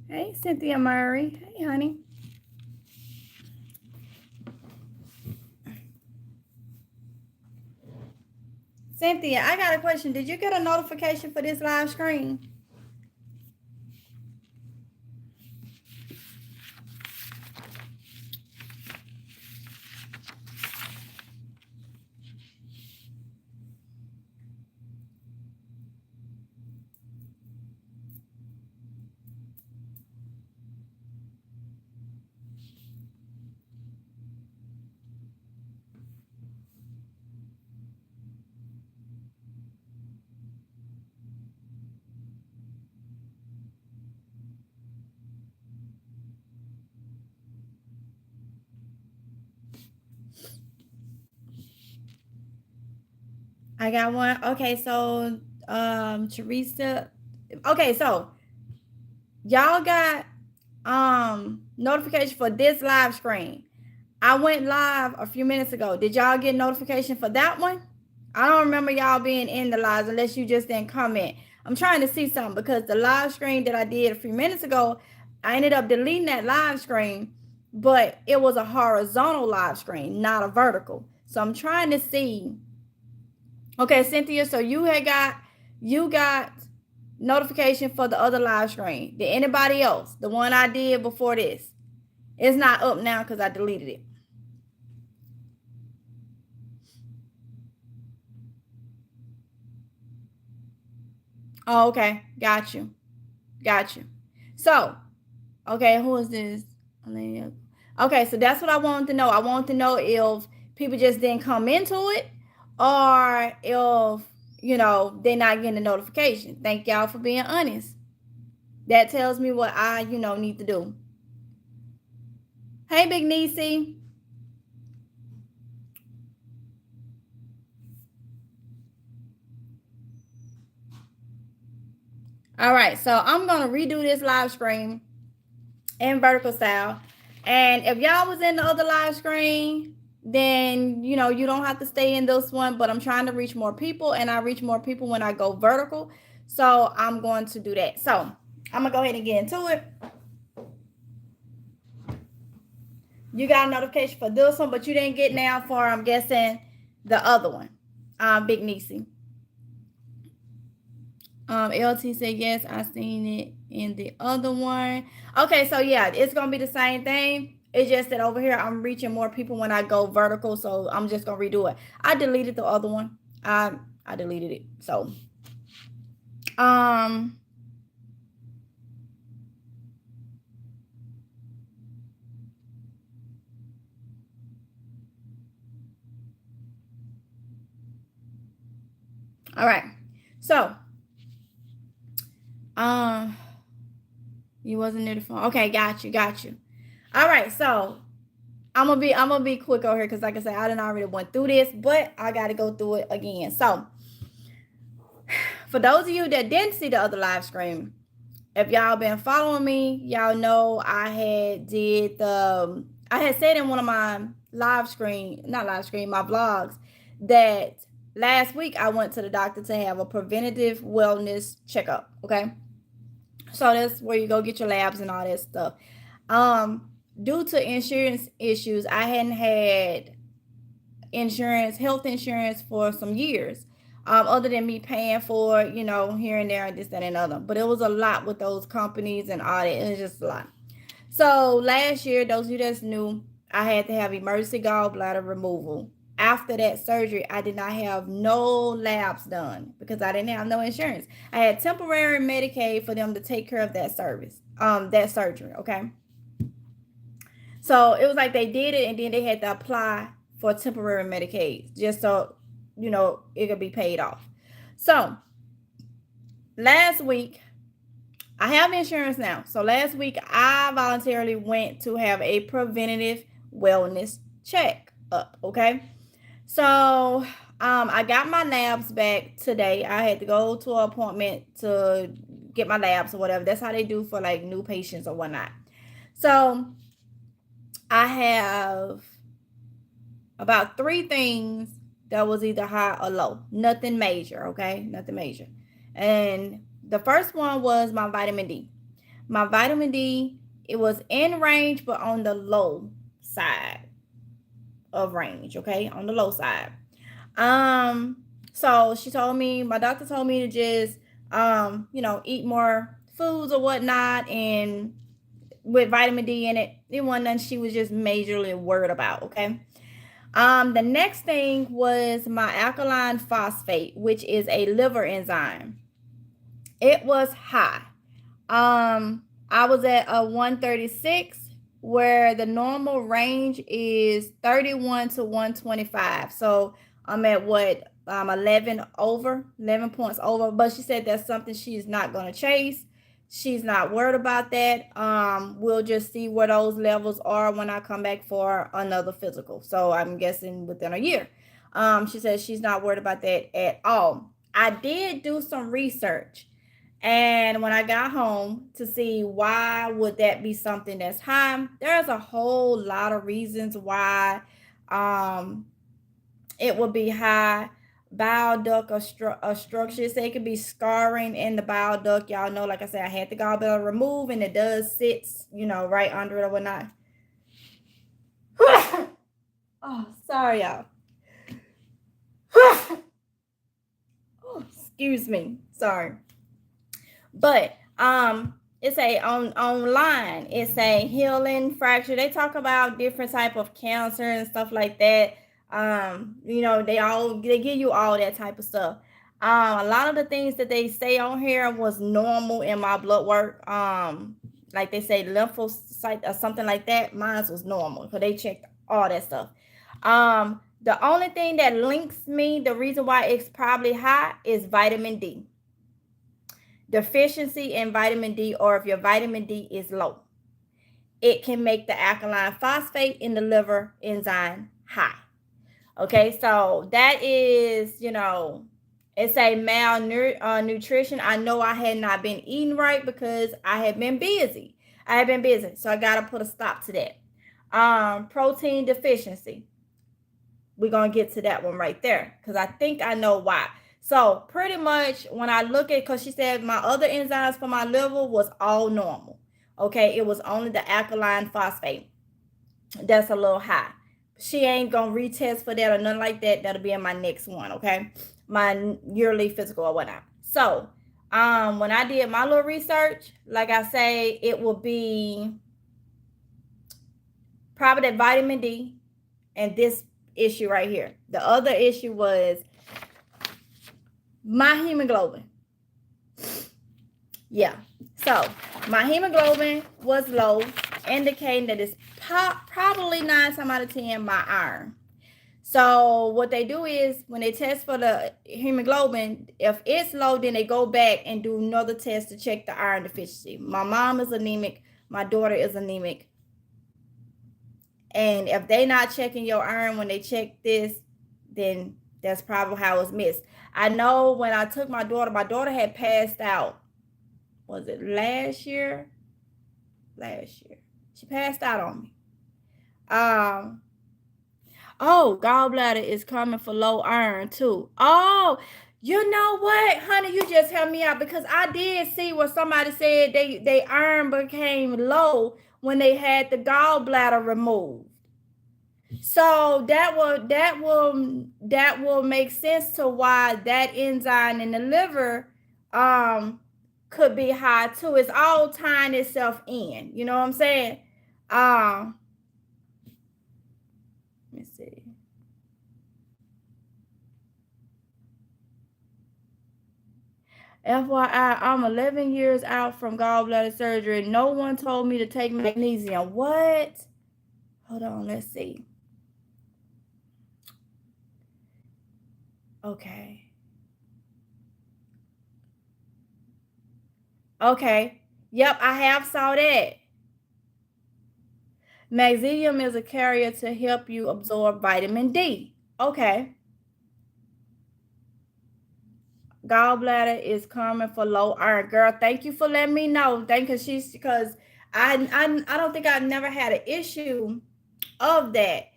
Hey, Cynthia Murray. Hey, honey. Cynthia, I got a question. Did you get a notification for this live stream? I got one. Okay, so Teresa. Okay, so y'all got notification for this live stream. I went live a few minutes ago. Did y'all get notification for that one? I don't remember y'all being in the lives unless you just didn't comment. I'm trying to see something because the live stream that I did a few minutes ago, I ended up deleting that live stream, but it was a horizontal live stream, not a vertical. So I'm trying to see. Okay, Cynthia, so you got notification for the other live stream. Did anybody else? The one I did before this. It's not up now because I deleted it. Oh, okay. Got you. Got you. So, okay, who is this? Okay, so that's what I wanted to know. I wanted to know if people just didn't come into it or if, they're not getting the notification. Thank y'all for being honest. That tells me what I, need to do. Hey, Big Niecy. All right, so I'm going to redo this live stream in vertical style. And if y'all was in the other live stream, then you don't have to stay in this one, but I'm trying to reach more people, and I reach more people when I go vertical. So I'm going to do that. So I'm gonna go ahead and get into it. You got a notification for this one, but you didn't get now for, I'm guessing, the other one. Big Niecy. LT said yes, I seen it in the other one. Okay, so yeah, it's gonna be the same thing. It's just that over here I'm reaching more people when I go vertical, so I'm just gonna redo it. I deleted the other one. I deleted it. So um all right. So um you wasn't near the phone. Okay, got you. All right, so I'm gonna be quick over here because like I said, I done already went through this, but I gotta go through it again. So for those of you that didn't see the other live stream, if y'all been following me, y'all know I had said in one of my my vlogs, that last week I went to the doctor to have a preventative wellness checkup. Okay. So that's where you go get your labs and all that stuff. Due to insurance issues, I hadn't had health insurance for some years. Other than me paying for, here and there and this, that, and other. But it was a lot with those companies and all that. It was just a lot. So last year, those of you that's new, I had to have emergency gallbladder removal. After that surgery, I did not have no labs done because I didn't have no insurance. I had temporary Medicaid for them to take care of that surgery. Okay. So it was like they did it and then they had to apply for temporary Medicaid just so it could be paid off. So last week, I have insurance now. So last week I voluntarily went to have a preventative wellness check up. Okay. So I got my labs back today. I had to go to an appointment to get my labs or whatever. That's how they do for like new patients or whatnot. So I have about 3 things that was either high or low. Nothing major, okay? Nothing major. And the first one was my vitamin D. My vitamin D, it was in range, but on the low side of range, okay? On the low side. So she told me, my doctor told me to just eat more foods or whatnot, and with vitamin D in it. It wasn't nothing she was just majorly worried about, okay? The next thing was my alkaline phosphate, which is a liver enzyme. It was high. I was at a 136, where the normal range is 31 to 125. So I'm at what, 11 points over. But she said that's something she's not going to chase. She's not worried about that. We'll just see where those levels are when I come back for another physical. So I'm guessing within a year. She says she's not worried about that at all. I did do some research, and when I got home to see why would that be something that's high, there's a whole lot of reasons why it would be high. Bile duct obstruction. Say it could be scarring in the bile duct. Y'all know, like I said, I had the gallbladder removed, and it does sits, right under it or whatnot. Oh, sorry, y'all. Oh, excuse me. Sorry. But it's a online, it's a healing fracture. They talk about different type of cancer and stuff like that. They give you all that type of stuff. A lot of the things that they say on here was normal in my blood work. Like they say lymphocyte or something like that. Mine was normal, so they checked all that stuff. The only thing that links me, the reason why it's probably high, is vitamin D. Deficiency in vitamin D, or if your vitamin D is low, it can make the alkaline phosphate in the liver enzyme high. Okay, so that is, it's a malnutrition. I know I had not been eating right because I had been busy. So I got to put a stop to that. Protein deficiency. We're going to get to that one right there because I think I know why. So pretty much when I look at, because she said my other enzymes for my liver was all normal. Okay, it was only the alkaline phosphate that's a little high. She ain't going to retest for that or nothing like that. That'll be in my next one, okay? My yearly physical or whatnot. So when I did my little research, like I say, it will be probably that vitamin D and this issue right here. The other issue was my hemoglobin. Yeah. So my hemoglobin was low, indicating that it's probably 9 times out of 10 my iron. So what they do is when they test for the hemoglobin, if it's low, then they go back and do another test to check the iron deficiency. My mom is anemic. My daughter is anemic. And if they not checking your iron when they check this, then that's probably how it's missed. I know when I took my daughter had passed out. Was it last year? She passed out on me. Gallbladder is coming for low iron too. Oh, you know what, honey? You just helped me out because I did see where somebody said they iron became low when they had the gallbladder removed. So that will make sense to why that enzyme in the liver could be high too. It's all tying itself in. You know what I'm saying? Let me see. FYI, I'm 11 years out from gallbladder surgery. No one told me to take magnesium. What? Hold on, let's see. Okay. Yep, I have saw that. Magnesium is a carrier to help you absorb vitamin D. Okay. Gallbladder is common for low iron. Girl, thank you for letting me know. Because I don't think I've never had an issue of that.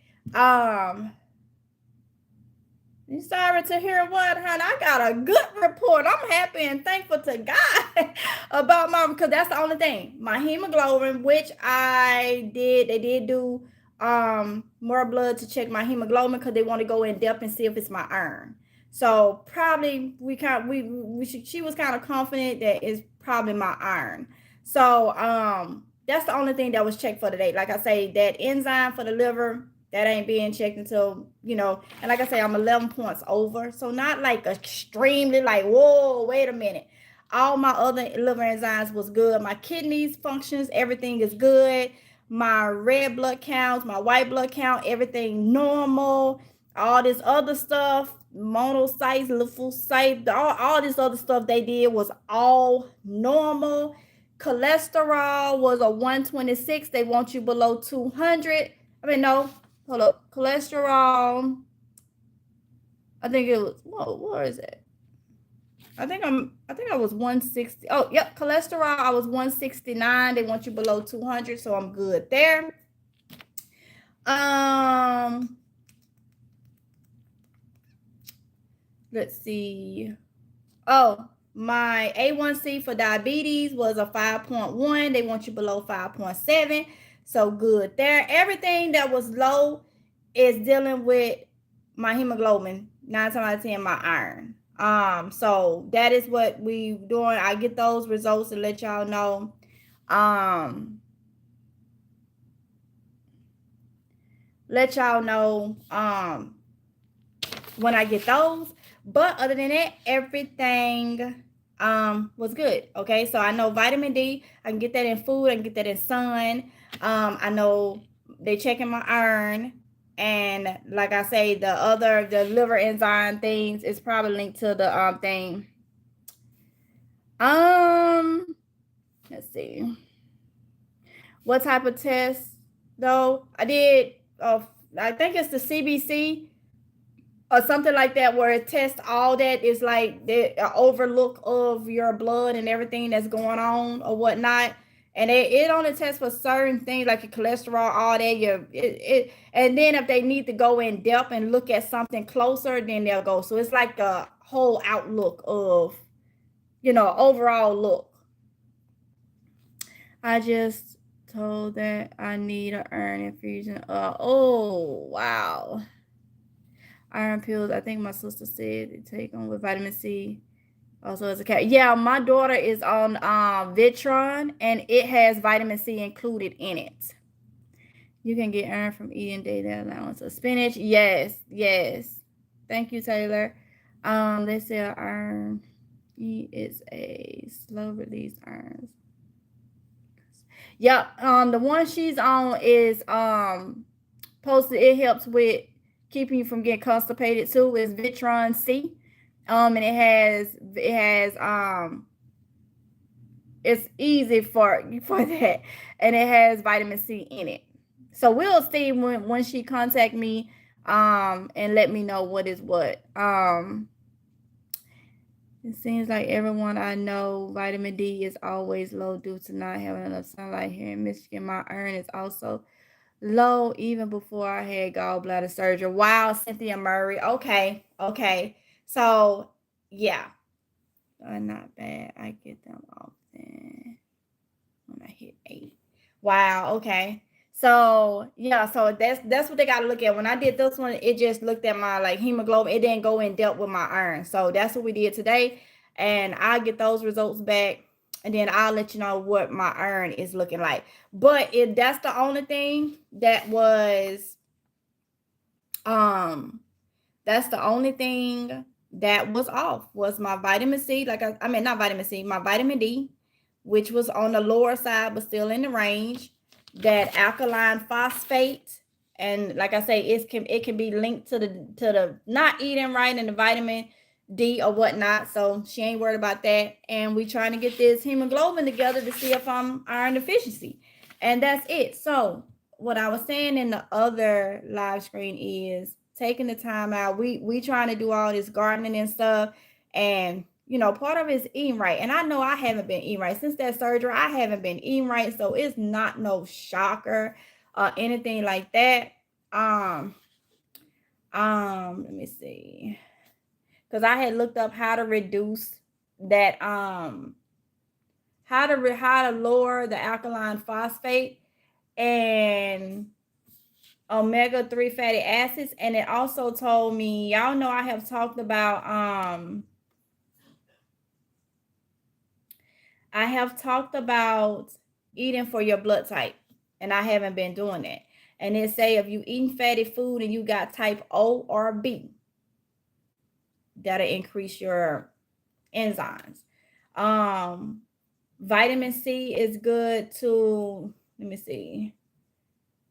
You sorry to hear what, honey? I got a good report. I'm happy and thankful to God. about my, because that's the only thing. My hemoglobin, which they did do more blood to check my hemoglobin because they want to go in depth and see if it's my iron. So probably she was kind of confident that it's probably my iron. So that's the only thing that was checked for today. Like I say, that enzyme for the liver, that ain't being checked until, and like I say, I'm 11 points over. So not like extremely like, whoa, wait a minute. All my other liver enzymes was good. My kidneys functions, everything is good. My red blood counts, my white blood count, everything normal. All this other stuff, monocytes, lymphocytes, all this other stuff they did was all normal. Cholesterol was a 126. They want you below 200. I mean, no, hold up. Cholesterol, I think it was, where is it? I think I was 160. Oh, yep. Cholesterol, I was 169. They want you below 200, so I'm good there. Let's see. Oh, my A1C for diabetes was a 5.1. They want you below 5.7. So good there. Everything that was low is dealing with my hemoglobin. 9 times out of 10, my iron. So that is what we doing. I get those results and let y'all know. Let y'all know when I get those. But other than that, everything was good. Okay, so I know vitamin D, I can get that in food, I can get that in sun. I know they checking my iron, and like I say, the liver enzyme things is probably linked to the thing. Let's see. What type of test though? I did I think it's the CBC or something like that, where it tests all that is like the overlook of your blood and everything that's going on or whatnot. And it only tests for certain things like your cholesterol, all that. And then if they need to go in depth and look at something closer, then they'll go. So it's like the whole outlook of, overall look. I just told that I need an iron infusion. Oh wow. Iron pills. I think my sister said they take on with vitamin C. Also as a cat. Yeah, my daughter is on Vitron, and it has vitamin C included in it. You can get iron from eating daily allowance of spinach. Yes. Thank you, Taylor. They say iron is a slow release iron. Yep. The one she's on is posted. It helps with keeping you from getting constipated too. Is Vitron C. And it has it's easy for that, and it has vitamin C in it. So we'll see when she contact me and let me know what is what. It seems like everyone I know, vitamin D is always low due to not having enough sunlight here in Michigan. My iron is also low even before I had gallbladder surgery. Wow, Cynthia Murray. Okay. So, yeah. Not bad. I get them often when I hit 8. Wow, okay. So, yeah, so that's what they got to look at. When I did this one, it just looked at my like hemoglobin. It didn't go in depth with my iron. So, that's what we did today. And I'll get those results back, and then I'll let you know what my iron is looking like. But if that's the only thing that was that's the only thing that was off, was my vitamin C. Like I mean, not vitamin C, my vitamin D, which was on the lower side but still in the range. That alkaline phosphate, and like I say, it can be linked to the not eating right and the vitamin D or whatnot. So she ain't worried about that. And we trying to get this hemoglobin together to see if I'm iron deficiency. And that's it. So what I was saying in the other live screen is taking the time out. We trying to do all this gardening and stuff. And part of it is eating right. And I know I haven't been eating right since that surgery. I haven't been eating right. So it's not no shocker or anything like that. Let me see. Because I had looked up how to reduce that, how how to lower the alkaline phosphate and omega-3 fatty acids. And it also told me, y'all know I have talked about eating for your blood type, and I haven't been doing that. And it say if you eating fatty food and you got type O or B, that'll increase your enzymes. Vitamin C is good to, let me see,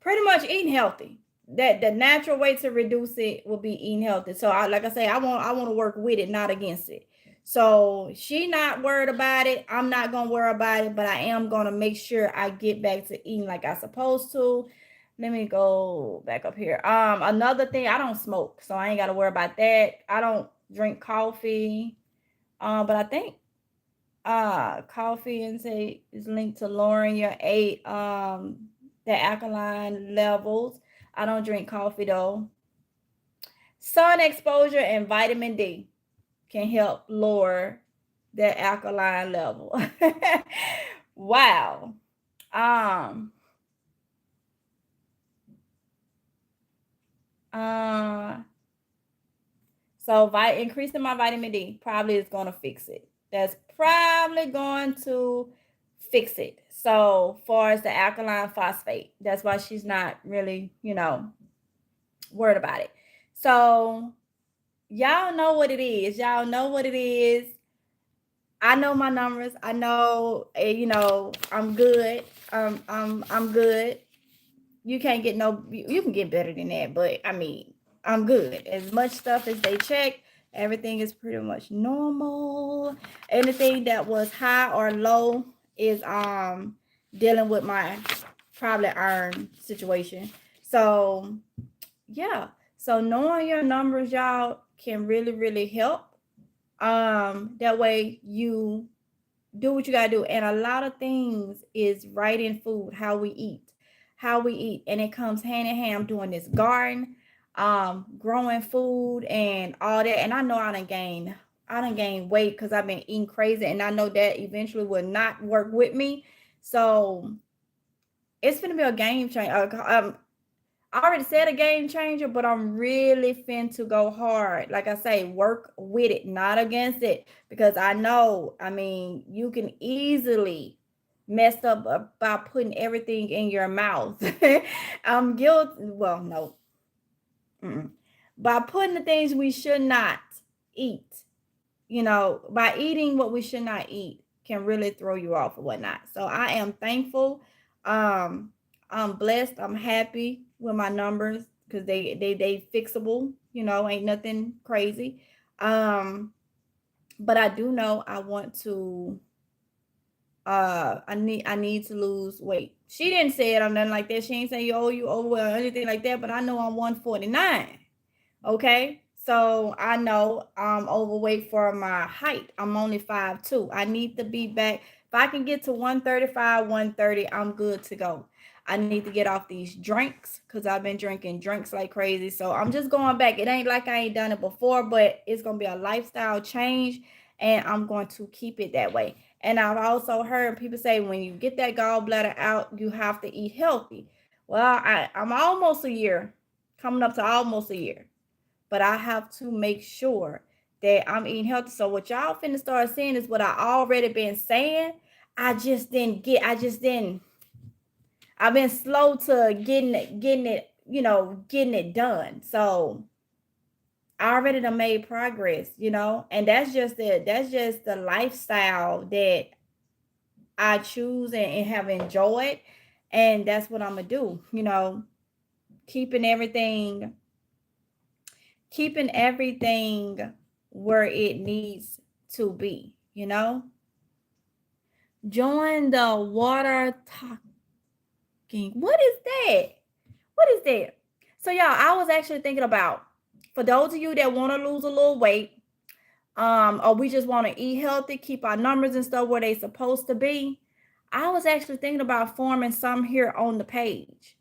pretty much eating healthy. That the natural way to reduce it will be eating healthy. So like I say, I want to work with it, not against it. So she not worried about it. I'm not gonna worry about it, but I am gonna make sure I get back to eating like I supposed to. Let me go back up here. Another thing, I don't smoke, so I ain't gotta worry about that. I don't drink coffee. But I think coffee intake is linked to lowering your the alkaline levels. I don't drink coffee though. Sun exposure and vitamin D can help lower the alkaline level. Wow. Uh so increasing my vitamin D probably is going to fix it. That's probably going to fix it. So far as the alkaline phosphate, that's why she's not really, worried about it. So y'all know what it is. Y'all know what it is. I know my numbers. I know, I'm good. I'm good. You can't get you can get better than that, but I mean, I'm good. As much stuff as they check, everything is pretty much normal. Anything that was high or low is dealing with my probably iron situation. So yeah. So knowing your numbers, y'all, can really, really help. That way you do what you gotta do. And a lot of things is right in food, how we eat. And it comes hand in hand. I'm doing this garden, growing food and all that. And I know I done gained weight because I've been eating crazy, and I know that eventually will not work with me. So it's gonna be a game changer. I already said a game changer, but I'm really to go hard. Like I say, work with it, not against it, because I know, I mean, you can easily mess up by putting everything in your mouth. I'm guilty. Well, no. By putting the things we should not eat, by eating what we should not eat can really throw you off or whatnot. So I am thankful. I'm blessed. I'm happy with my numbers because they fixable. Ain't nothing crazy. But I do know I want to. I need to lose weight. She didn't say it or nothing like that. She ain't say you overweight or anything like that. But I know I'm 149. Okay. So I know I'm overweight for my height. I'm only 5'2". I need to be back. If I can get to 135, 130, I'm good to go. I need to get off these drinks because I've been drinking drinks like crazy. So I'm just going back. It ain't like I ain't done it before, but it's going to be a lifestyle change, and I'm going to keep it that way. And I've also heard people say when you get that gallbladder out, you have to eat healthy. Well, I'm almost a year, coming up to almost a year. But I have to make sure that I'm eating healthy. So what y'all finna start seeing is what I already been saying. I've been slow to getting it done. So I already done made progress, and that's just the lifestyle that I choose and have enjoyed. And that's what I'm gonna do, keeping everything where it needs to be, Join the water talking. What is that? So y'all, I was actually thinking about, for those of you that want to lose a little weight, or we just want to eat healthy, keep our numbers and stuff where they supposed to be, I was actually thinking about forming some here on the page.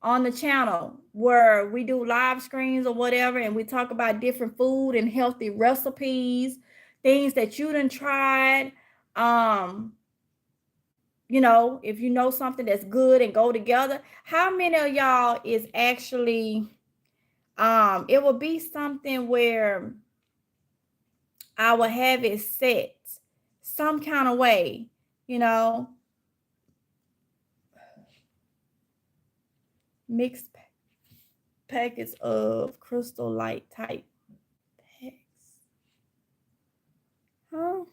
On the channel where we do live screens or whatever, and we talk about different food and healthy recipes, things that you done tried, you know, if you know something that's good and go together, how many of y'all is actually, it will be something where I will have it set some kind of way, you know, mixed packets of crystal light type packs. Huh?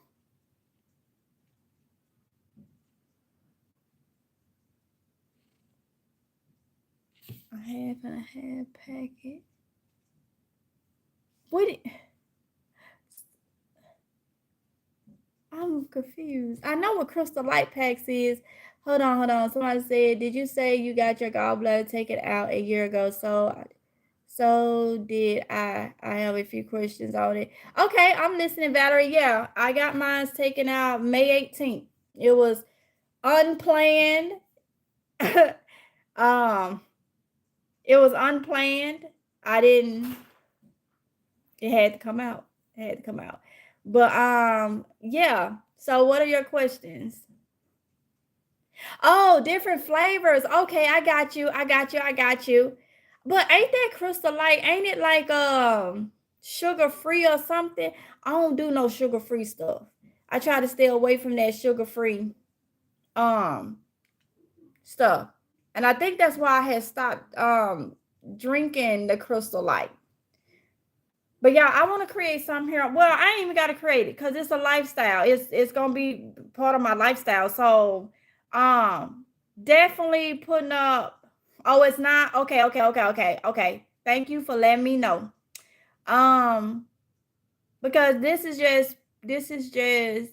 A half and a half packet. What? I'm confused. I know what crystal light packs is. Hold on, hold on. Somebody said, did you say you got your gallbladder taken out a year ago? So did I. I have a few questions on it. Okay, I'm listening, Valerie. Yeah, I got mine taken out May 18th. It was unplanned. It was unplanned. I didn't. It had to come out. It had to come out. But yeah. So what are your questions? Oh, different flavors. Okay, I got you. I got you. I got you. But ain't that crystal light? Ain't it like sugar free or something? I don't do no sugar free stuff. I try to stay away from that sugar free stuff. And I think that's why I had stopped drinking the crystal light. But yeah, I want to create something here. Well, I ain't even got to create it because it's a lifestyle. It's gonna be part of my lifestyle. So definitely putting up. Oh, it's not. Okay. Thank you for letting me know. Because this is just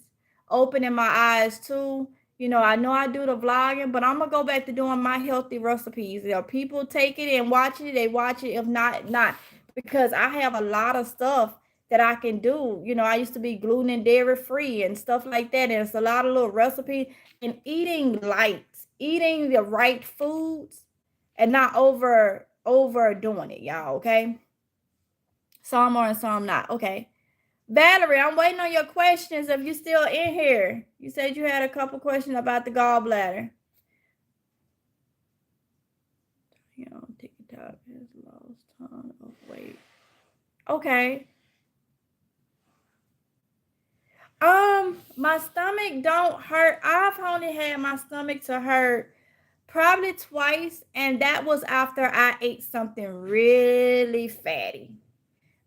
opening my eyes too. You know I do the vlogging, but I'm gonna go back to doing my healthy recipes. You know, people take it and watch it, they watch it. If not, because I have a lot of stuff that I can do. You know, I used to be gluten and dairy free and stuff like that. And it's a lot of little recipes and eating light, eating the right foods and not overdoing it, y'all. Okay. Some are and some not. Okay. Valerie, I'm waiting on your questions if you're still in here. You said you had a couple questions about the gallbladder. You know, TikTok has lost a ton of weight. Okay. My stomach don't hurt. I've only had my stomach to hurt probably twice, and that was after I ate something really fatty.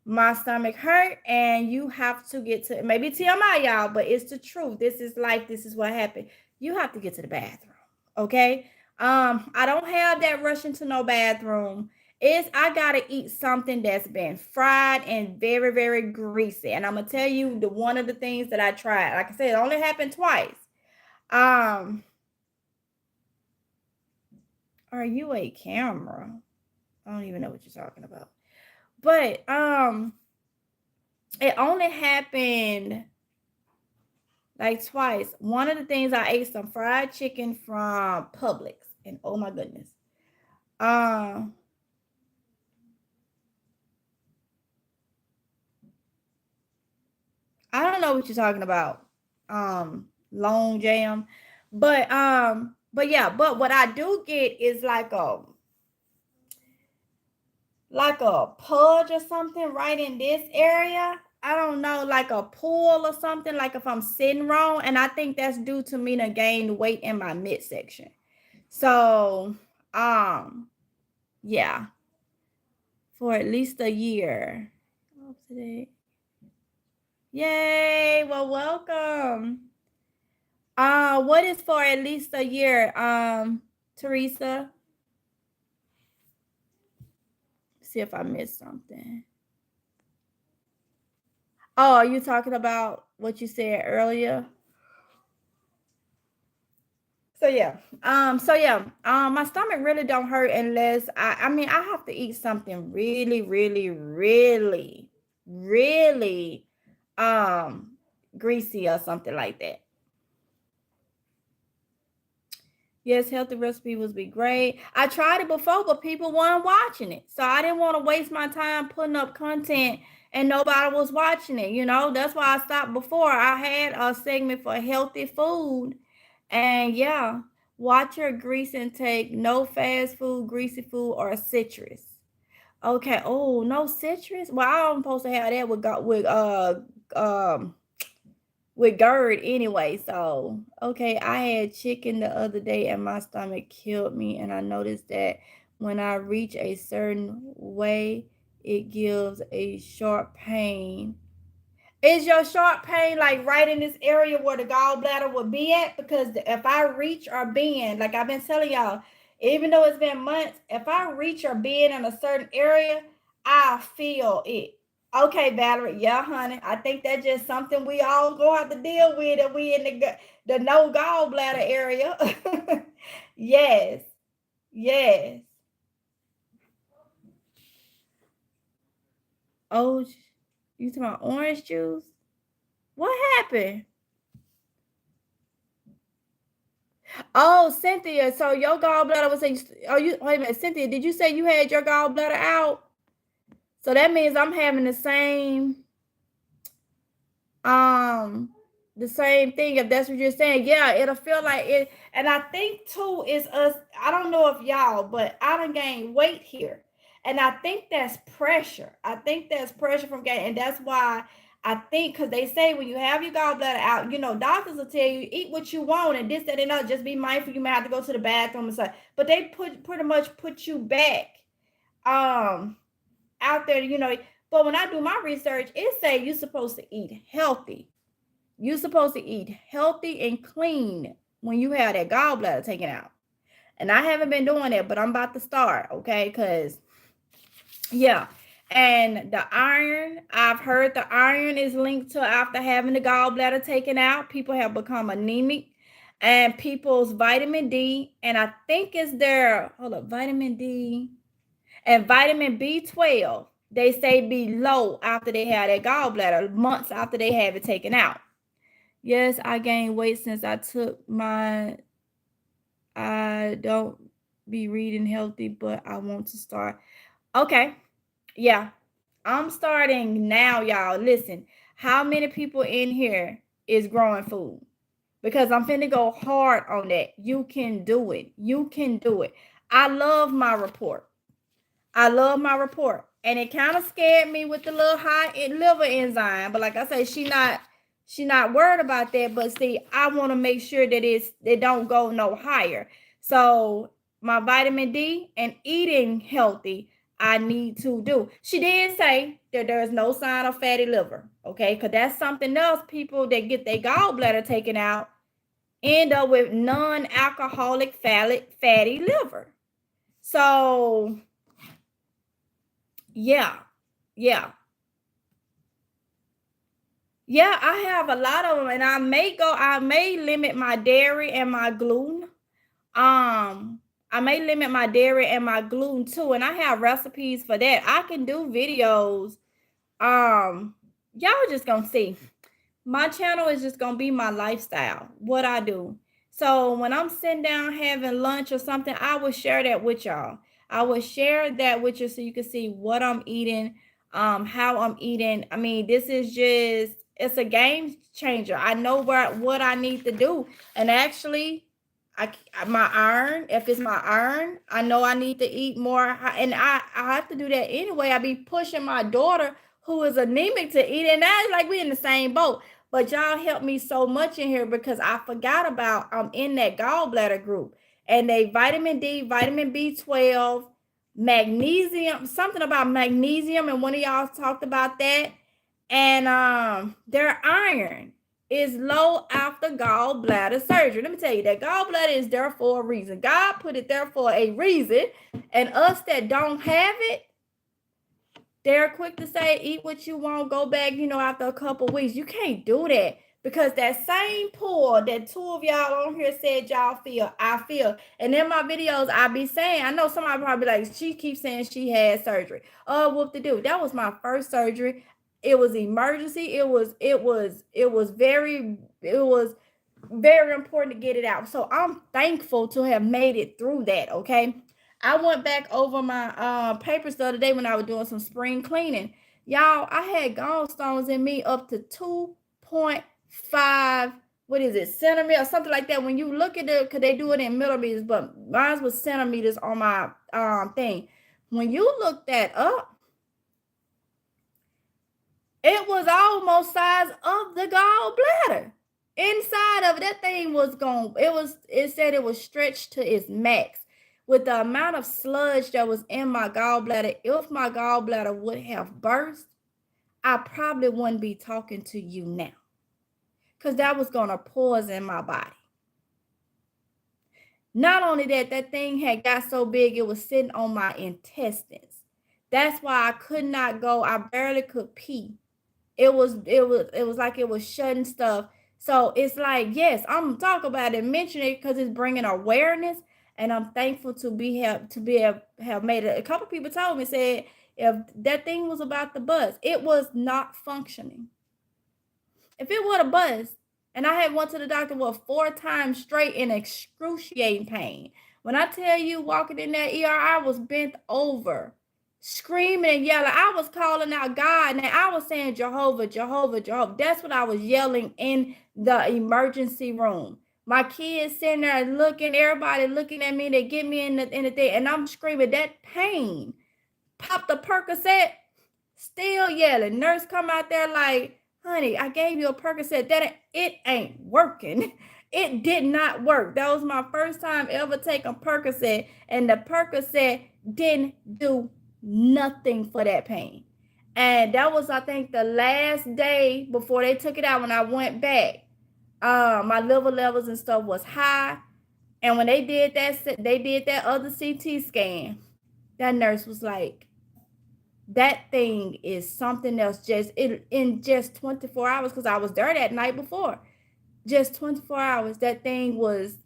My stomach hurt, and you have to get to, maybe TMI, y'all, but it's the truth. This is life. This is what happened. You have to get to the bathroom. Okay. I don't have that rush into no bathroom. I gotta eat something that's been fried and very, very greasy. And I'm gonna tell you one of the things that I tried. Like I said, it only happened twice. Are you a camera? I don't even know what you're talking about. But it only happened like twice. One of the things, I ate some fried chicken from Publix, and oh my goodness. I don't know what you're talking about. Long jam. But yeah, but what I do get is like a pudge or something right in this area. I don't know, like a pool or something, like if I'm sitting wrong. And I think that's due to me to gain weight in my midsection. So, yeah, for at least a year. Yay! Well, welcome. What is for at least a year, Teresa? See if I missed something. Oh, are you talking about what you said earlier? So yeah, my stomach really don't hurt unless I mean, I have to eat something really, really, really, really, greasy or something like that. Yes, healthy recipe would be great. I tried it before, but people weren't watching it. So I didn't want to waste my time putting up content and nobody was watching it. That's why I stopped before. I had a segment for healthy food. And yeah, watch your grease intake. No fast food, greasy food, or citrus. Okay. Oh, no citrus? Well, I'm supposed to have that um with GERD anyway. So, okay, I had chicken the other day and my stomach killed me. And I noticed that when I reach a certain way, it gives a sharp pain. Is your sharp pain like right in this area where the gallbladder would be at? Because if I reach or bend, like I've been telling y'all, even though it's been months, if I reach or bend in a certain area, I feel it. Okay, Valerie. Yeah, honey. I think that's just something we all gonna have to deal with if we in the no gallbladder area. Yes. Yes. Oh, you talking about orange juice? What happened? Oh, Cynthia. So your gallbladder was saying, are you, wait a minute, Cynthia, did you say you had your gallbladder out? So that means I'm having um, the same thing, if that's what you're saying. Yeah, it'll feel like it. And I think too is us, I don't know if y'all, but I done gained weight here. And I think that's pressure. I think that's pressure from gaining. And that's why I think, because they say when you have your gallbladder out, doctors will tell you eat what you want and this, that, and other. Just be mindful. You might have to go to the bathroom and stuff. But they pretty much put you back um out there. But when I do my research, it say you're supposed to eat healthy. You're supposed to eat healthy and clean when you have that gallbladder taken out. And I haven't been doing it, but I'm about to start, okay? Because, yeah. And the iron, I've heard the iron is linked to after having the gallbladder taken out. People have become anemic. And people's vitamin D, and I think it's their, hold up, vitamin D and vitamin B12, they say be low after they have their gallbladder, months after they have it taken out. Yes, I gained weight since I took I don't be reading healthy, but I want to start. Okay. Yeah. I'm starting now, y'all. Listen, how many people in here is growing food? Because I'm finna go hard on that. You can do it. You can do it. I love my report. I love my report. And it kind of scared me with the little high liver enzyme. But like I say, she not worried about that. But see, I want to make sure that it don't go no higher. So my vitamin D and eating healthy, I need to do. She did say that there is no sign of fatty liver. Okay, because that's something else. People that get their gallbladder taken out end up with non-alcoholic fatty liver. So yeah. Yeah. Yeah, I have a lot of them and I may limit my dairy and my gluten. I may limit my dairy and my gluten too, and I have recipes for that. I can do videos. Y'all just gonna see. My channel is just gonna be my lifestyle, what I do. So when I'm sitting down having lunch or something, I will share that with y'all. I will share that with you so you can see what I'm eating, how I'm eating. I mean, this is just, it's a game changer. I know what I need to do. And actually, my iron, if it's my iron, I know I need to eat more, and I have to do that anyway. I be pushing my daughter who is anemic to eat, and that's like we in the same boat. But y'all help me so much in here because I forgot about I'm in that gallbladder group, and they vitamin D, vitamin B12, magnesium, something about magnesium, and one of y'all talked about that, and their iron is low after gallbladder surgery. Let me tell you that gallbladder is there for a reason. God put it there for a reason, and us that don't have it, they're quick to say, eat what you want, go back, after a couple weeks. You can't do that because that same pull that two of y'all on here said y'all feel, I feel. And in my videos, I be saying, I know somebody probably like, she keeps saying she had surgery. Oh, what to do? That was my first surgery. It was emergency. It was Very important to get it out. So I'm thankful to have made it through that. Okay. I went back over my papers the other day when I was doing some spring cleaning. Y'all, I had gallstones in me up to 2.5, what is it, centimeters, something like that. When you look at it, because they do it in millimeters, but mine was centimeters on my thing. When you look that up, it was almost size of the gallbladder. Inside of it, that thing was gone. It said it was stretched to its max. With the amount of sludge that was in my gallbladder, if my gallbladder would have burst, I probably wouldn't be talking to you now. Because that was gonna poison my body. Not only that, that thing had got so big it was sitting on my intestines. That's why I could not go. I barely could pee. It was like it was shutting stuff. So it's like, yes, I'm gonna talk about it, mention it because it's bringing awareness, and I'm thankful to have made it. A couple people told me, said if that thing was about to buzz, it was not functioning. If it would have buzzed, and I had went to the doctor 4 times straight in excruciating pain. When I tell you, walking in that ER, I was bent over, screaming and yelling. I was calling out God, and I was saying Jehovah, Jehovah, Jehovah. That's what I was yelling in the emergency room. My kids sitting there looking, everybody looking at me. They get me in the thing, and I'm screaming. That pain. Pop the Percocet, still yelling. Nurse come out there like, honey, I gave you a Percocet. It ain't working. It did not work. That was my first time ever taking Percocet, and the Percocet didn't do nothing for that pain. And that was, I think, the last day before they took it out. When I went back, my liver levels and stuff was high. And when they did that other CT scan, that nurse was like, that thing is something else. In just 24 hours, because I was there that night before. Just 24 hours, that thing was,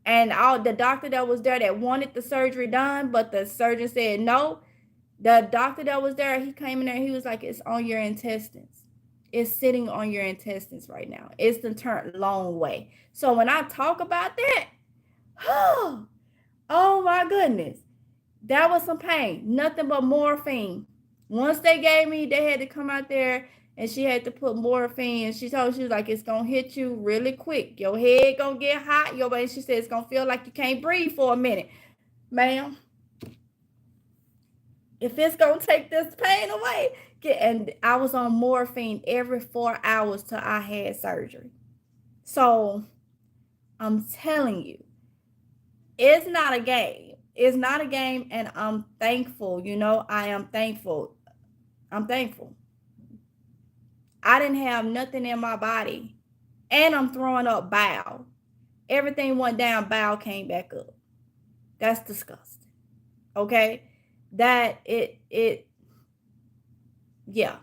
and all the doctor that was there that wanted the surgery done, but the surgeon said no. The doctor that was there, he came in there, he was like, it's on your intestines. It's sitting on your intestines right now. It's the turned long way. So when I talk about that, oh my goodness, that was some pain. Nothing but morphine. Once they gave me, they had to come out there and she had to put morphine. She was like, it's gonna hit you really quick. Your head gonna get hot. She said it's gonna feel like you can't breathe for a minute. Ma'am, if it's gonna take this pain away. And I was on morphine every 4 hours till I had surgery. So I'm telling you, it's not a game. It's not a game, and I'm thankful. I am thankful. I'm thankful. I didn't have nothing in my body, and I'm throwing up bowel. Everything went down, bowel came back up. That's disgusting. Okay? Yeah.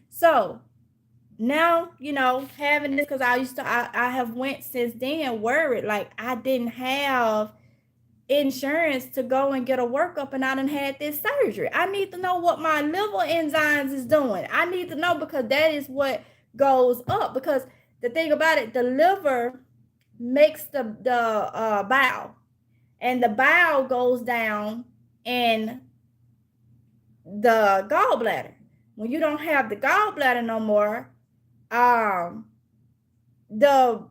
So now, having this, because I have went since then worried, like I didn't have insurance to go and get a workup, and I done had this surgery. I need to know what my liver enzymes is doing. I need to know, because that is what goes up. Because the thing about it, the liver makes the bile, and the bile goes down in the gallbladder. When you don't have the gallbladder no more, the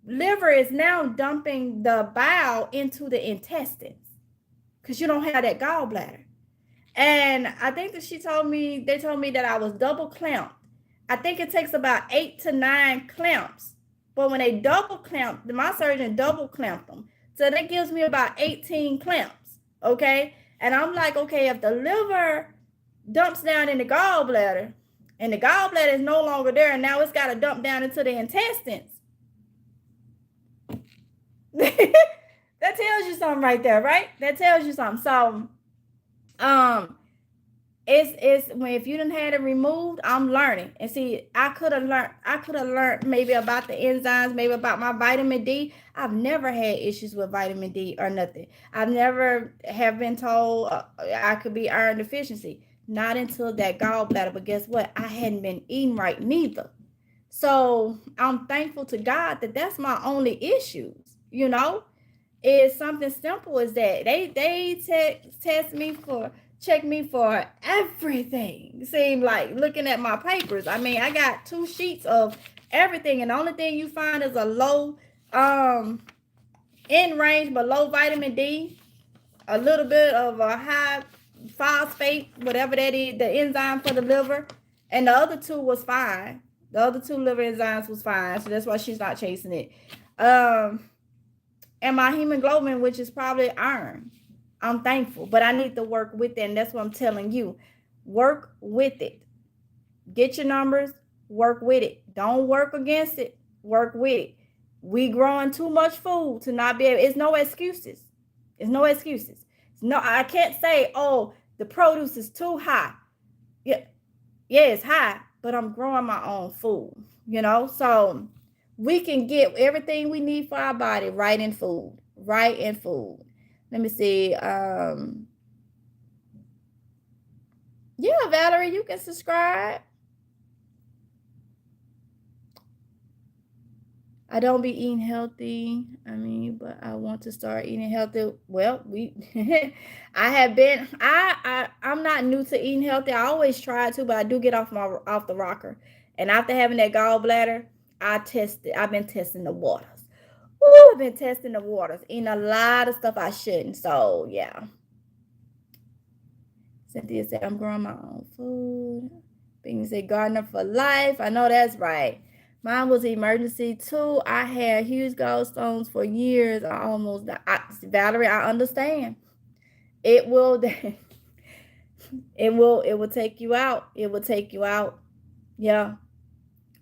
liver is now dumping the bile into the intestines, because you don't have that gallbladder. And I think that they told me that I was double clamped. I think it takes about 8 to 9 clamps. But when they double clamped, my surgeon double clamped them. So that gives me about 18 clamps. Okay. And I'm like, okay, if the liver dumps down in the gallbladder, and the gallbladder is no longer there, and now it's got to dump down into the intestines. That tells you something right there, right? That tells you something. So, it's when, if you didn't have it removed, I'm learning. And see, I could have learned maybe about the enzymes, maybe about my vitamin D. I've never had issues with vitamin D or nothing. I've never have been told I could be iron deficiency. Not until that gallbladder. But guess what? I hadn't been eating right neither. So I'm thankful to God that that's my only issues, you know. It's something simple as that. Test me for, check me for everything. Seem like looking at my papers. I mean, I got 2 sheets of everything, and the only thing you find is a low in range but low vitamin D, a little bit of a high phosphate, whatever that is, the enzyme for the liver, and the other two was fine. The other 2 liver enzymes was fine, so that's why she's not chasing it. And my hemoglobin, which is probably iron. I'm thankful, but I need to work with it, and that's what I'm telling you. Work with it. Get your numbers, work with it. Don't work against it, work with it. We growing too much food to not be able, it's no excuses. It's no excuses. No, I can't say, oh, the produce is too high. Yeah, yeah, it's high, but I'm growing my own food, you know? So we can get everything we need for our body right in food. Right in food. Let me see. Yeah, Valerie, you can subscribe. I don't be eating healthy. I mean, but I want to start eating healthy. Well, we I have been I'm not new to eating healthy. I always try to, but I do get off the rocker. And after having that gallbladder, I've been testing the waters. Ooh, I've been testing the waters. Eating a lot of stuff I shouldn't. So yeah. Cynthia said I'm growing my own food. Being said gardener for life. I know that's right. Mine was emergency too. I had huge gallstones for years. I almost died. Valerie, I understand. It will it will take you out. It will take you out. Yeah.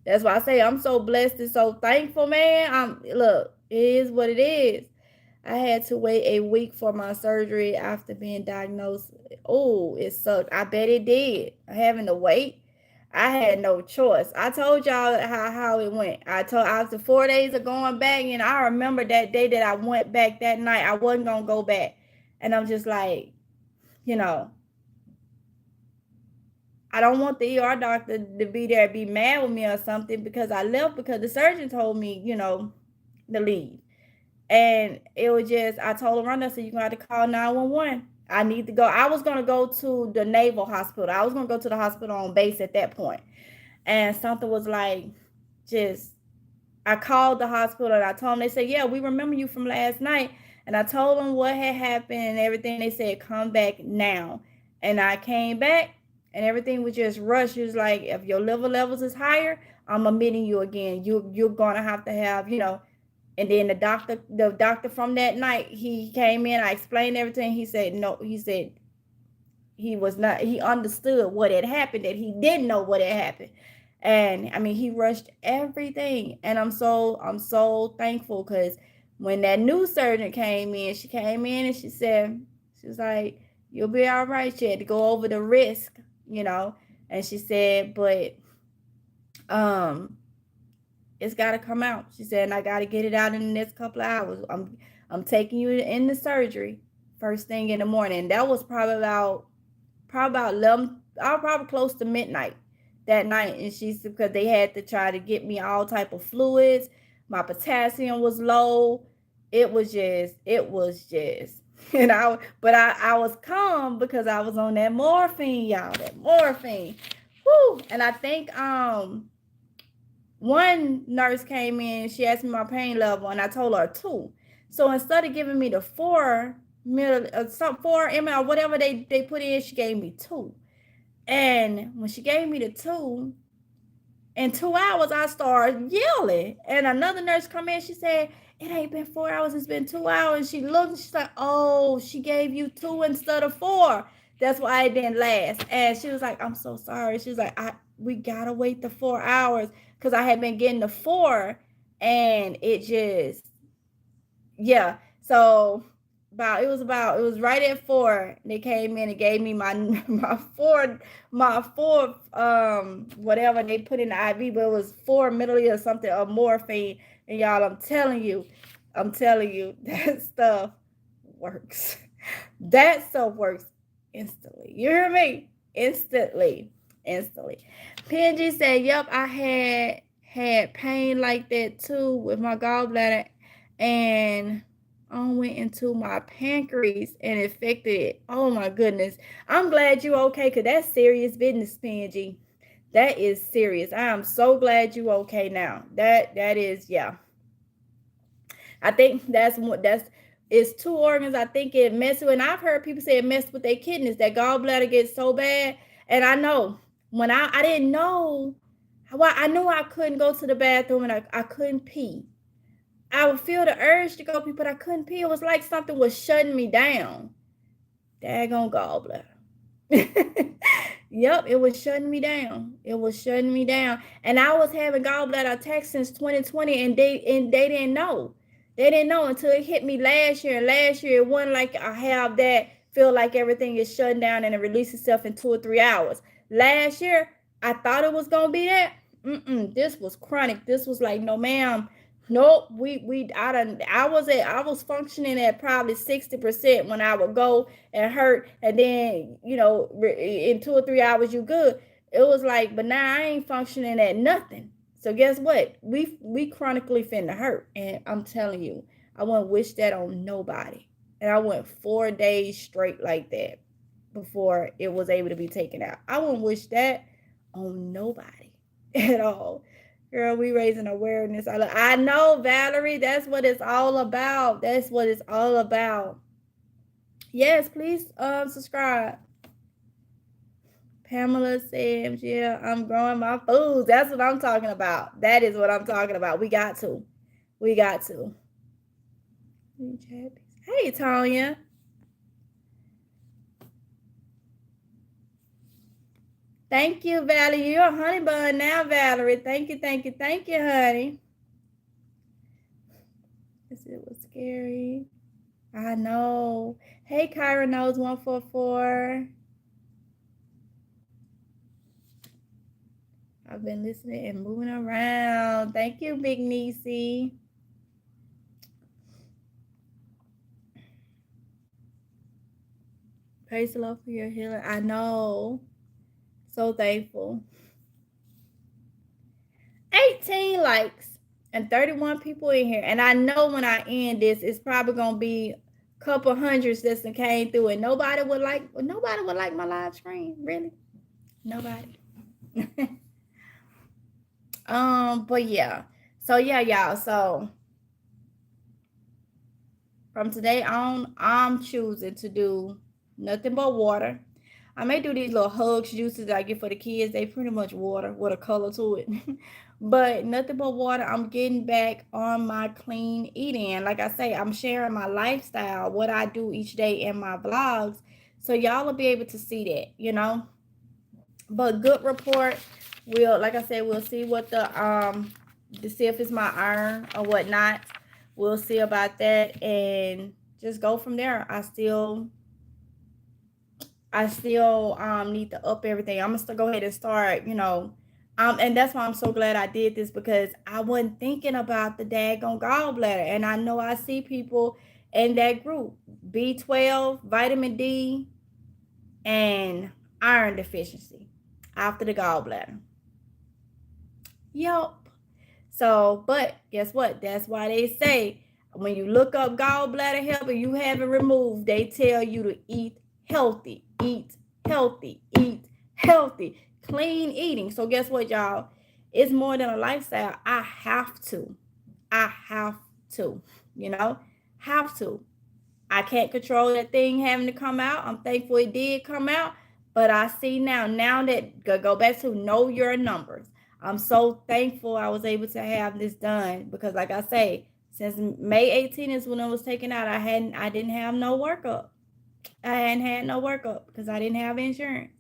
That's why I say I'm so blessed and so thankful, man. Look, it is what it is. I had to wait a week for my surgery after being diagnosed. Oh, it sucked. I bet it did. Having to wait. I had no choice. I told y'all how it went. I told after 4 days of going back, and I remember that day that I went back that night. I wasn't gonna go back. And I'm just like, you know, I don't want the ER doctor to be there, be mad with me or something because I left because the surgeon told me, to leave. And it was just, I told Rhonda, I said, you're going to have to call 911. I need to go. I was going to go to the Naval Hospital. I was going to go to the hospital on base at that point. And something was like, just, I called the hospital and I told them, they said, yeah, we remember you from last night. And I told them what had happened and everything. They said, come back now. And I came back and everything was just rushed. It was like, if your liver levels is higher, I'm admitting you again. You're going to have, and then the doctor from that night, he came in. I explained everything. He said no. He said he was not. He understood what had happened. That he didn't know what had happened, and I mean he rushed everything. And I'm so thankful because when that new surgeon came in, she came in and she was like, "You'll be all right." She had to go over the risk, and she said, but um it's got to come out. She said, and I got to get it out in the next couple of hours. I'm taking you in the surgery first thing in the morning. That was probably about 11, probably close to midnight that night. And she said, because they had to try to get me all type of fluids. My potassium was low. It was just, but I was calm because I was on that morphine, y'all, that morphine. Woo. And I think, one nurse came in, she asked me my pain level, and I told her 2. So instead of giving me the 4 ml, whatever they put in, she gave me 2. And when she gave me the 2, in 2 hours, I started yelling. And another nurse come in, she said, it ain't been 4 hours, it's been 2 hours. She looked and she's like, oh, she gave you 2 instead of 4. That's why it didn't last. And she was like, I'm so sorry. She was like, we gotta wait the 4 hours because I had been getting the 4 and it just, yeah. So it was right at 4. They came in and gave me my 4 whatever they put in the IV, but it was 4 milliliters or something of morphine. And y'all, I'm telling you, that stuff works. That stuff works instantly. You hear me? Instantly. PNG said, yep, I had pain like that too with my gallbladder, and went into my pancreas and affected it. Oh my goodness. I'm glad you okay, because that's serious business, PNG. That is serious. I am so glad you okay now. That is, yeah. I think that's it's two organs. I think it messes with, and I've heard people say it messed with their kidneys. That gallbladder gets so bad. And I know when I didn't know, well, I knew I couldn't go to the bathroom, and I couldn't pee. I would feel the urge to go pee, but I couldn't pee. It was like something was shutting me down. Daggone gallbladder. Yep, it was shutting me down. It was shutting me down. And I was having gallbladder attacks since 2020, and they didn't know. They didn't know until it hit me last year. And last year it wasn't like I have that feel like everything is shutting down and it releases itself in 2 or 3 hours. Last year, I thought it was gonna be that. This was chronic. This was like, no, ma'am. Nope, I was functioning at probably 60% when I would go and hurt, and then in 2 or 3 hours you good. It was like, but now I ain't functioning at nothing. So guess what? We chronically finna hurt, and I'm telling you, I wouldn't wish that on nobody. And I went 4 days straight like that before it was able to be taken out. I wouldn't wish that on nobody at all. Girl, we raising awareness. I know, Valerie. That's what it's all about. That's what it's all about. Yes, please subscribe. Pamela says, yeah, I'm growing my foods. That's what I'm talking about. That is what I'm talking about. We got to. We got to. Hey, Tanya. Thank you, Valerie. You're a honey bun now, Valerie. Thank you, thank you, thank you, honey. It was scary. I know. Hey, Kyra knows 144. I've been listening and moving around. Thank you, Big Niecy. Praise the Lord for your healing. I know. So thankful. 18 likes and 31 people in here. And I know when I end this, it's probably gonna be a couple hundreds that came through, and nobody would like my live stream. Really? Nobody. But yeah. So yeah, y'all. So from today on, I'm choosing to do nothing but water. I may do these little hugs juices that I get for the kids. They pretty much water with a color to it. But nothing but water. I'm getting back on my clean eating. Like I say, I'm sharing my lifestyle, what I do each day in my vlogs. So y'all will be able to see that, But good report. Like I said, we'll see what to see if it's my iron or whatnot. We'll see about that and just go from there. I still need to up everything. I'm gonna go ahead and start, and that's why I'm so glad I did this, because I wasn't thinking about the daggone gallbladder. And I know I see people in that group, B12, vitamin D, and iron deficiency after the gallbladder. Yup. So, but guess what? That's why they say when you look up gallbladder help and you have it removed, they tell you to eat healthy, eat healthy, eat healthy, clean eating. So guess what, y'all? It's more than a lifestyle. I have to, have to. I can't control that thing having to come out. I'm thankful it did come out, but I see now that go back to know your numbers. I'm so thankful I was able to have this done, because like I say, since May 18th is when it was taken out, I didn't have no workup. I hadn't had no workup because I didn't have insurance.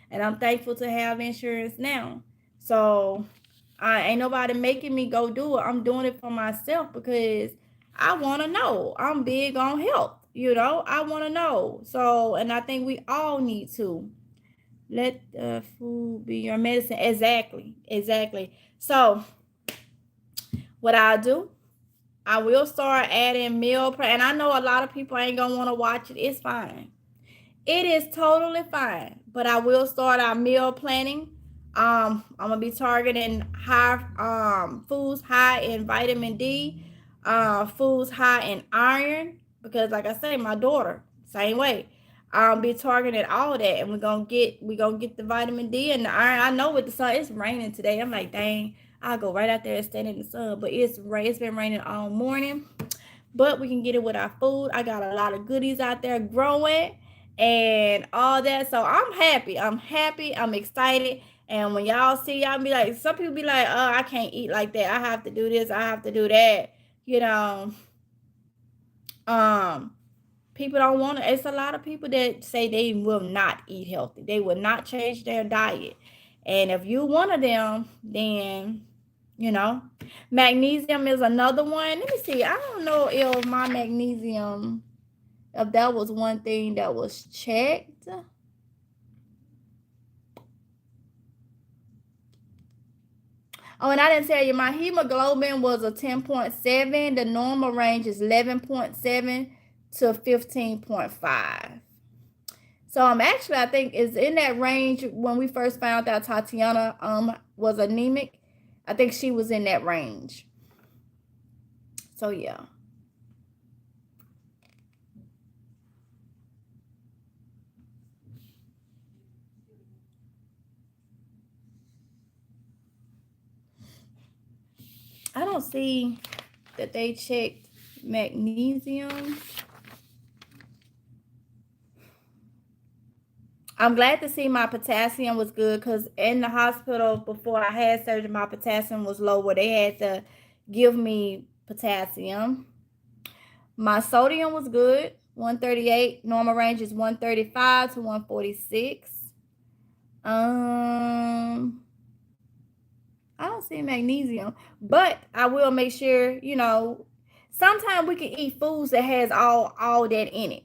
And I'm thankful to have insurance now. So ain't nobody making me go do it. I'm doing it for myself because I want to know. I'm big on health, I want to know. So, and I think we all need to. Let the food be your medicine. Exactly. So, what I'll do, I will start adding meal prep. And I know a lot of people ain't going to want to watch it. It's fine. It is totally fine. But I will start our meal planning I'm gonna be targeting high foods high in vitamin D, foods high in iron, because like I say, my daughter, same way. I'll be targeting all that, and we're gonna get the vitamin D and the iron. I know with the sun, it's raining today. I'm like, dang, I'll go right out there and stand in the sun. But it's been raining all morning. But we can get it with our food. I got a lot of goodies out there growing and all that. So I'm happy. I'm happy. I'm excited. And when y'all see, y'all be like, some people be like, oh, I can't eat like that. I have to do this. I have to do that. You know, um, people don't want to. It's a lot of people that say they will not eat healthy. They will not change their diet. And if you one of them, then magnesium is another one. Let me see. I don't know if my magnesium, if that was one thing that was checked. Oh, and I didn't tell you, my hemoglobin was a 10.7. The normal range is 11.7 to 15.5. So actually, I think it's in that range. When we first found out Tatiana was anemic, I think she was in that range. So yeah. I don't see that they checked magnesium. I'm glad to see my potassium was good, because in the hospital before I had surgery, my potassium was low where they had to give me potassium. My sodium was good, 138. Normal range is 135 to 146. I don't see magnesium, but I will make sure, sometimes we can eat foods that has all that in it,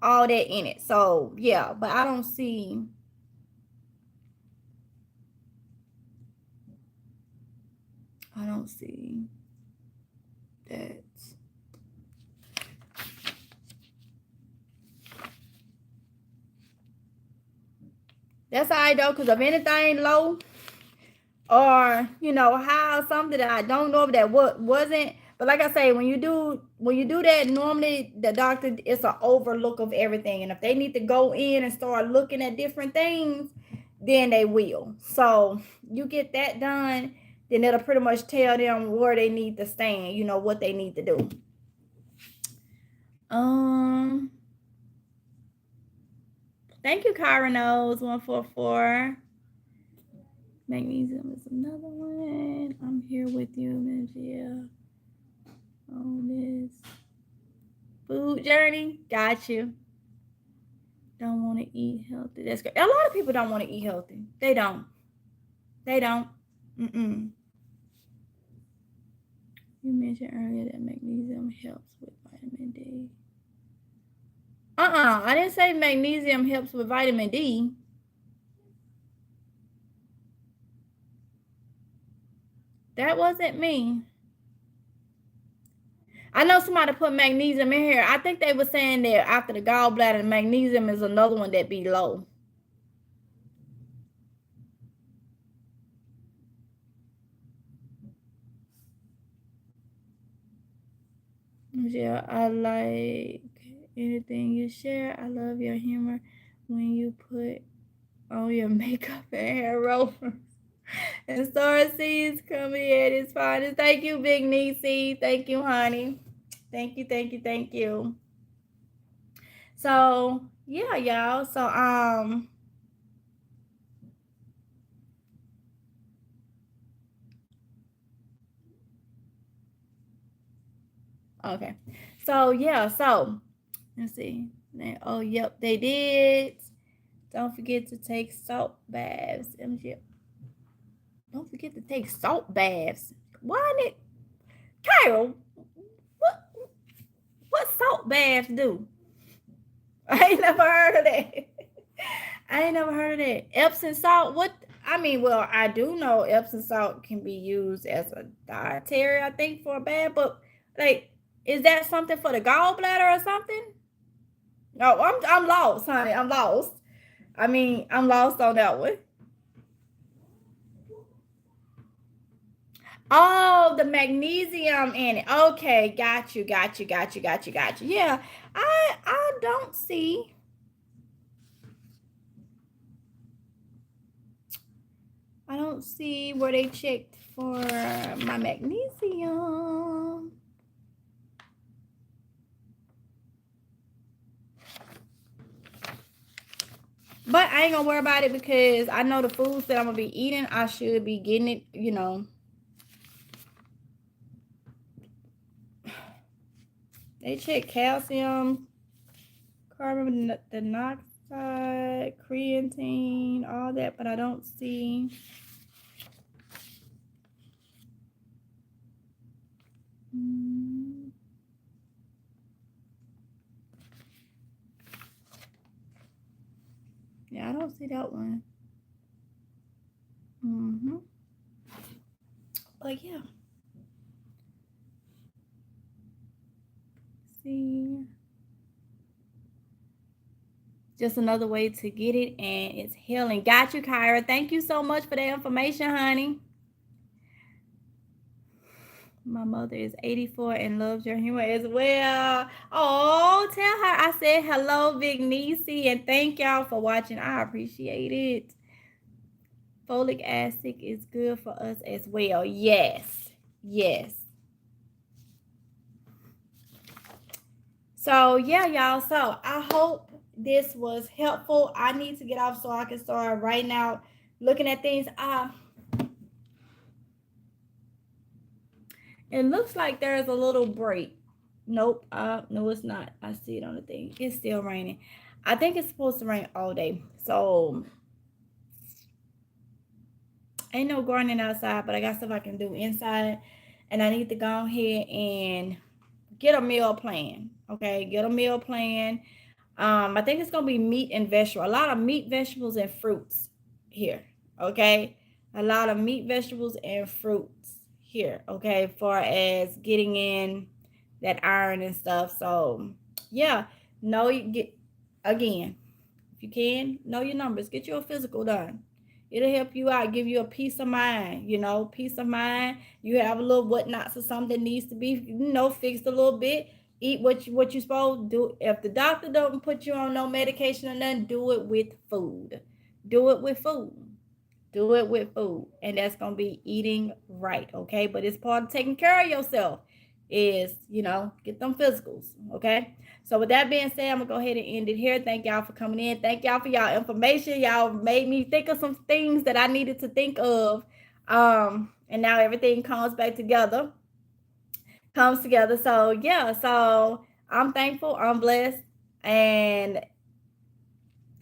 all that in it. So yeah, but I don't see that. That's all right though, because if anything low, or how something that I don't know if that wasn't. But like I say, when you do that, normally the doctor, it's an overlook of everything, and if they need to go in and start looking at different things, then they will. So you get that done, then it'll pretty much tell them where they need to stand, what they need to do. Thank you, Kyra knows 144. Magnesium is another one. I'm here with you, Magia. On this food journey. Got you. Don't want to eat healthy. That's great. A lot of people don't want to eat healthy. They don't. You mentioned earlier that magnesium helps with vitamin D. I didn't say magnesium helps with vitamin D. That wasn't me. I know somebody put magnesium in here. I think they were saying that after the gallbladder, magnesium is another one that be low. Yeah, I like anything you share. I love your humor when you put on your makeup and hair rollers. And star seeds coming at its finest. Thank you, Big Niecy. Thank you, honey. Thank you. So yeah, y'all. So okay. So yeah, so let's see. Oh, yep, they did. Don't forget to take salt baths. MG. Don't forget to take salt baths. Why did Kyle? What salt baths do? I ain't never heard of that. Epsom salt. What? I mean, well, I do know Epsom salt can be used as a dietary, I think, for a bath. But like, is that something for the gallbladder or something? No, I'm lost, honey. I'm lost. I mean, I'm lost on that one. Oh, the magnesium in it. Okay, got you. Yeah, I don't see. I don't see where they checked for my magnesium. But I ain't gonna worry about it because I know the foods that I'm gonna be eating, I should be getting it, you know. They check calcium, carbon monoxide, creatine, all that, but I don't see. Yeah, I don't see that one. But yeah. See. Just another way to get it, and it's healing. Got you, Kyra. Thank you so much for that information, honey. My mother is 84 and loves your humor as well. Oh, tell her I said hello, Big Niecy, and thank y'all for watching. I appreciate it. Folic acid is good for us as well. Yes. So yeah, y'all. So I hope this was helpful. I need to get off so I can start right now looking at things. It looks like there's a little break. Nope. No, it's not. I see it on the thing. It's still raining. I think it's supposed to rain all day. So ain't no gardening outside, but I got stuff I can do inside. And I need to go ahead and get a meal plan. Okay, get a meal plan. I think it's gonna be meat and vegetable. A lot of meat, vegetables, and fruits here. Okay, a lot of meat, vegetables, and fruits here. Okay, far as getting in that iron and stuff. So yeah, know you get again. If you can, know your numbers. Get you a physical done. It'll help you out, give you a peace of mind, you know, peace of mind. You have a little whatnots or something that needs to be, you know, fixed a little bit. Eat what you supposed to do. If the doctor don't put you on no medication or nothing, do it with food. Do it with food. Do it with food. And that's gonna be eating right, okay? But it's part of taking care of yourself is, you know, get them physicals, okay? So with that being said, I'm gonna go ahead and end it here. Thank y'all for coming in. Thank y'all for y'all information. Y'all made me think of some things that I needed to think of. And now everything comes back together. Comes together. So yeah, so I'm thankful, I'm blessed, and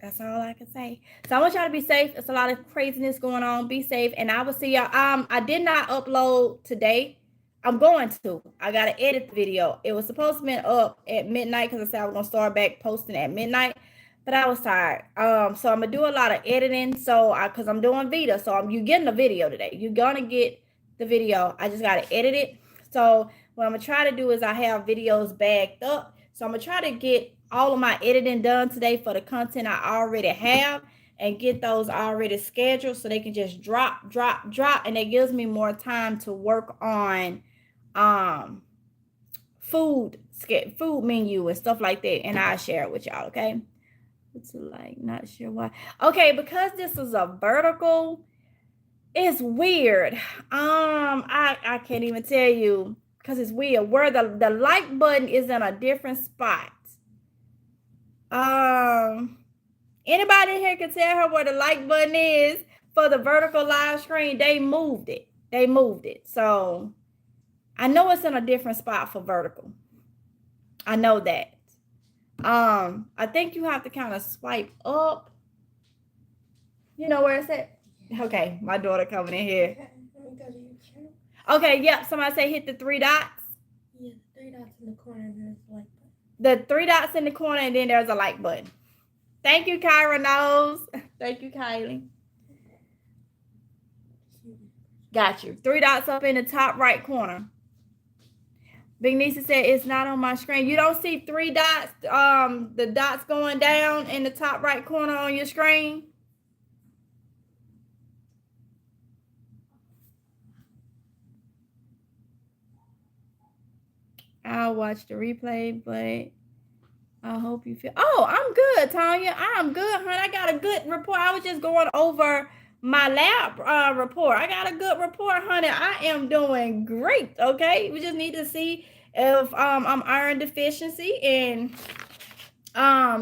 that's all I can say. So I want y'all to be safe. It's a lot of craziness going on. Be safe, and I will see y'all. I did not upload today. I'm going to. I gotta edit the video. It was supposed to be up at midnight because I said I was gonna start back posting at midnight, but I was tired. So I'm gonna do a lot of editing. So because I'm doing Vita, so you getting the video today. You're gonna get the video. I just gotta edit it. So what I'm gonna try to do is I have videos backed up. So I'm gonna try to get all of my editing done today for the content I already have and get those already scheduled so they can just drop, and it gives me more time to work on food menu and stuff like that, and I'll share it with y'all. Okay, it's like not sure why. Okay, because this is a vertical, it's weird. I can't even tell you because it's weird where the like button is in a different spot. Anybody here can tell her where the like button is for the vertical live screen? They moved it. So I know it's in a different spot for vertical. I know that. I think you have to kind of swipe up. You know where it's at? Okay, my daughter coming in here. Okay, yep. Somebody say hit the 3 dots. Yeah, 3 dots in the corner and there's a like button. The 3 dots in the corner and then there's a like button. Thank you, Kyra knows. Thank you, Kylie. Got you. 3 dots up in the top right corner. Big Nisa said it's not on my screen. You don't see 3 dots, the dots going down in the top right corner on your screen? I'll watch the replay, but I hope you feel. Oh, I'm good, Tanya. I'm good, honey. I got a good report. I was just going over my lab report. I got a good report, honey. I am doing great. Okay, we just need to see if I'm iron deficiency and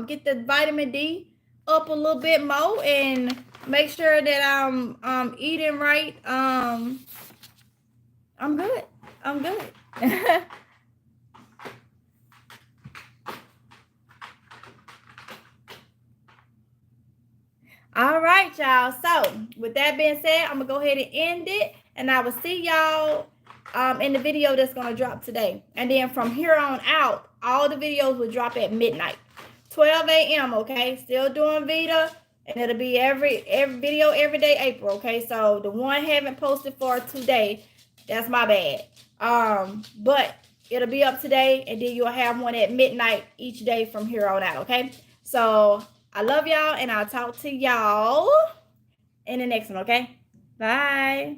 get the vitamin D up a little bit more and make sure that I'm eating right. I'm good. I'm good. All right, y'all. So with that being said, I'm gonna go ahead and end it, and I will see y'all in the video that's gonna drop today. And then from here on out, all the videos will drop at midnight, 12 a.m. Okay, still doing Vita, and it'll be every video every day, April. Okay, so the one haven't posted for today, that's my bad. But it'll be up today, and then you'll have one at midnight each day from here on out. Okay, so I love y'all, and I'll talk to y'all in the next one, okay? Bye.